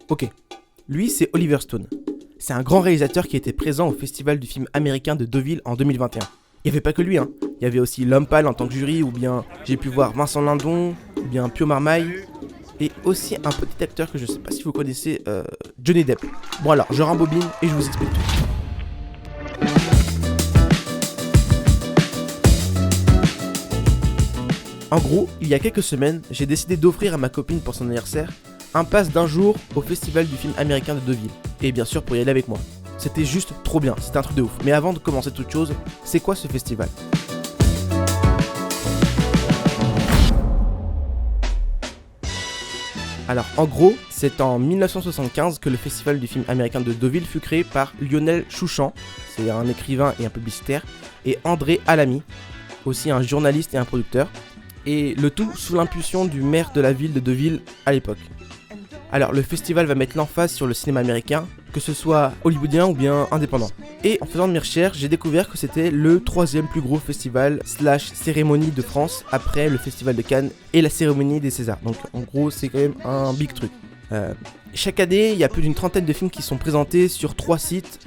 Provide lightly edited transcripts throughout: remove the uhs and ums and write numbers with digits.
Ok, lui c'est Oliver Stone. C'est un grand réalisateur qui était présent au festival du film américain de Deauville en 2021. Il n'y avait pas que lui, hein. Il y avait aussi L'Homme Pâle en tant que jury, ou bien j'ai pu voir Vincent Lindon, ou bien Pio Marmaille, et aussi un petit acteur que je sais pas si vous connaissez, Johnny Depp. Bon alors, je rembobine et je vous explique tout. En gros, il y a quelques semaines, j'ai décidé d'offrir à ma copine pour son anniversaire un pass d'un jour au festival du film américain de Deauville. Et bien sûr pour y aller avec moi. C'était juste trop bien, c'était un truc de ouf. Mais avant de commencer toute chose, c'est quoi ce festival ? Alors en gros, c'est en 1975 que le festival du film américain de Deauville fut créé par Lionel Chouchan, c'est un écrivain et un publicitaire, et André Alamy, aussi un journaliste et un producteur, et le tout sous l'impulsion du maire de la ville de Deauville à l'époque. Alors le festival va mettre l'emphase sur le cinéma américain, que ce soit hollywoodien ou bien indépendant. Et en faisant de mes recherches, j'ai découvert que c'était le 3e plus gros festival / cérémonie de France après le festival de Cannes et la cérémonie des Césars. Donc en gros c'est quand même un big truc. Chaque année, il y a plus d'une trentaine de films qui sont présentés sur 3 sites.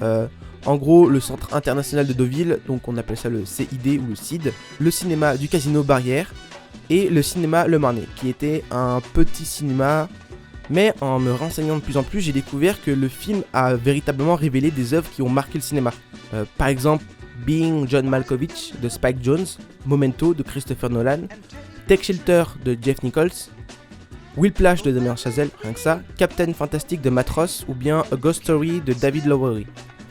En gros, le Centre International de Deauville, donc on appelle ça le CID ou le CID, le cinéma du Casino Barrière et le cinéma Le Marnay, qui était un petit cinéma. Mais en me renseignant de plus en plus, j'ai découvert que le film a véritablement révélé des œuvres qui ont marqué le cinéma. Par exemple, Being John Malkovich de Spike Jonze, Memento de Christopher Nolan, Take Shelter de Jeff Nichols, Whiplash de Damien Chazelle, rien que ça, Captain Fantastic de Matt Ross ou bien A Ghost Story de David Lowery.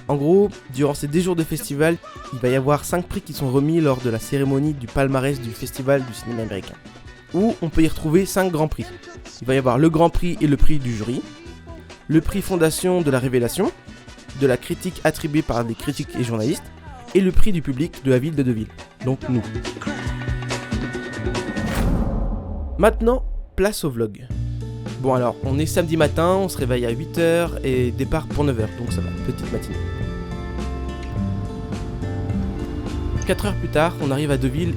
En gros, durant ces 10 jours de festival, il va y avoir 5 prix qui sont remis lors de la cérémonie du palmarès du festival du cinéma américain, où on peut y retrouver 5 grands prix. Il va y avoir le grand prix et le prix du jury, le prix Fondation de la Révélation, de la critique attribuée par des critiques et journalistes, et le prix du public de la ville de Deauville, donc nous. Maintenant, place au vlog. Bon alors, on est samedi matin, on se réveille à 8h et départ pour 9h, donc ça va, petite matinée. 4 heures plus tard, on arrive à Deauville.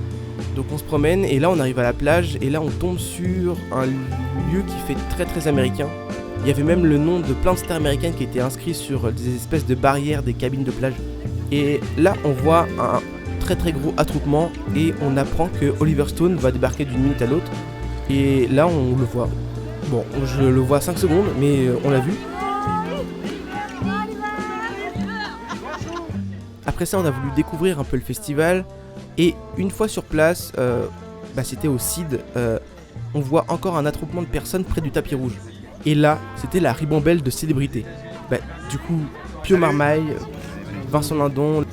Donc on se promène et là on arrive à la plage et là on tombe sur un lieu qui fait très très américain. Il y avait même le nom de plein de stars américaines qui étaient inscrits sur des espèces de barrières des cabines de plage. Et là on voit un très très gros attroupement et on apprend que Oliver Stone va débarquer d'une minute à l'autre. Et là on le voit. Bon, je le vois 5 secondes mais on l'a vu. Après ça on a voulu découvrir un peu le festival. Et une fois sur place, c'était au CID, on voit encore un attroupement de personnes près du tapis rouge. Et là, c'était la ribambelle de célébrités. Du coup, Pio Marmaille, Vincent Lindon,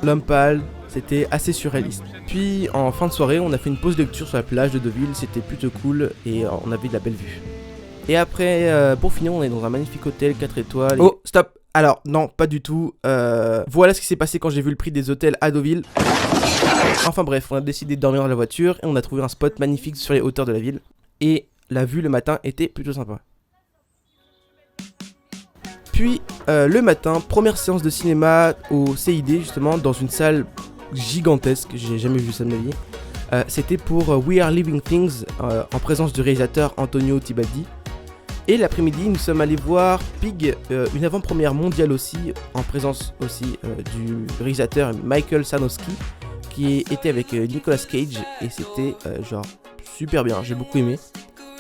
L'Homme Pâle, c'était assez surréaliste. Puis en fin de soirée, on a fait une pause lecture sur la plage de Deauville, c'était plutôt cool et on avait de la belle vue. Et après, pour finir, on est dans un magnifique hôtel 4 étoiles. Oh, stop! Alors, non, pas du tout. Voilà ce qui s'est passé quand j'ai vu le prix des hôtels à Deauville. Enfin bref, on a décidé de dormir dans la voiture et on a trouvé un spot magnifique sur les hauteurs de la ville. Et la vue le matin était plutôt sympa. Puis, le matin, première séance de cinéma au CID, justement, dans une salle gigantesque. J'ai jamais vu ça de ma vie. C'était pour We Are Living Things, en présence du réalisateur Antonio Tibaldi. Et l'après-midi, nous sommes allés voir Pig, une avant-première mondiale aussi, en présence aussi du réalisateur Michael Sarnowski, qui était avec Nicolas Cage, et c'était super bien, j'ai beaucoup aimé.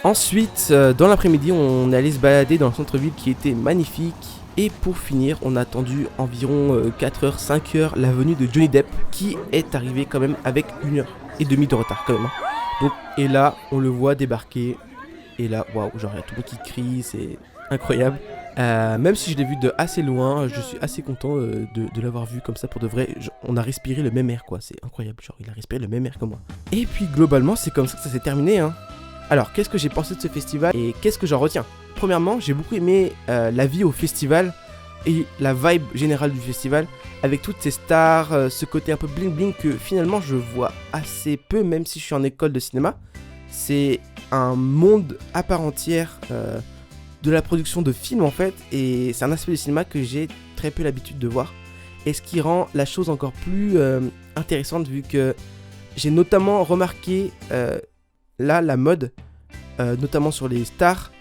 Ensuite, dans l'après-midi, on est allé se balader dans le centre-ville qui était magnifique, et pour finir, on a attendu environ 4h, 5h la venue de Johnny Depp, qui est arrivé quand même avec 1h30 de retard quand même. Donc, et là, on le voit débarquer. Et là, waouh, genre il y a tout le monde qui crie, c'est incroyable. Même si je l'ai vu de assez loin, je suis assez content de l'avoir vu comme ça pour de vrai. On a respiré le même air quoi, c'est incroyable, genre il a respiré le même air que moi. Et puis globalement, c'est comme ça que ça s'est terminé hein. Alors, qu'est-ce que j'ai pensé de ce festival et qu'est-ce que j'en retiens ? Premièrement, j'ai beaucoup aimé la vie au festival et la vibe générale du festival avec toutes ces stars, ce côté un peu bling bling que finalement je vois assez peu même si je suis en école de cinéma. C'est un monde à part entière de la production de films en fait, et c'est un aspect du cinéma que j'ai très peu l'habitude de voir, et ce qui rend la chose encore plus intéressante vu que j'ai notamment remarqué là la mode notamment sur les stars,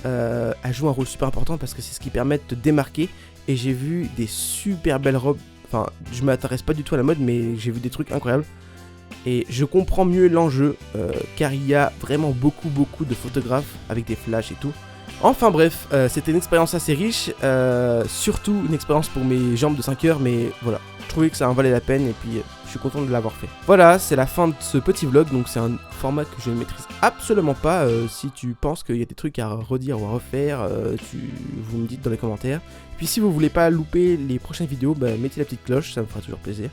elle joue un rôle super important parce que c'est ce qui permet de te démarquer. Et j'ai vu des super belles robes. Enfin, je m'intéresse pas du tout à la mode, mais j'ai vu des trucs incroyables. Et je comprends mieux l'enjeu, car il y a vraiment beaucoup de photographes avec des flashs et tout. Enfin bref, c'était une expérience assez riche, surtout une expérience pour mes jambes de 5 heures, mais voilà, je trouvais que ça en valait la peine et puis je suis content de l'avoir fait. Voilà, c'est la fin de ce petit vlog, donc c'est un format que je ne maîtrise absolument pas. Si tu penses qu'il y a des trucs à redire ou à refaire, vous me dites dans les commentaires. Puis si vous voulez pas louper les prochaines vidéos, mettez la petite cloche, ça me fera toujours plaisir.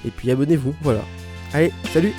Et puis abonnez-vous, voilà. Allez, salut!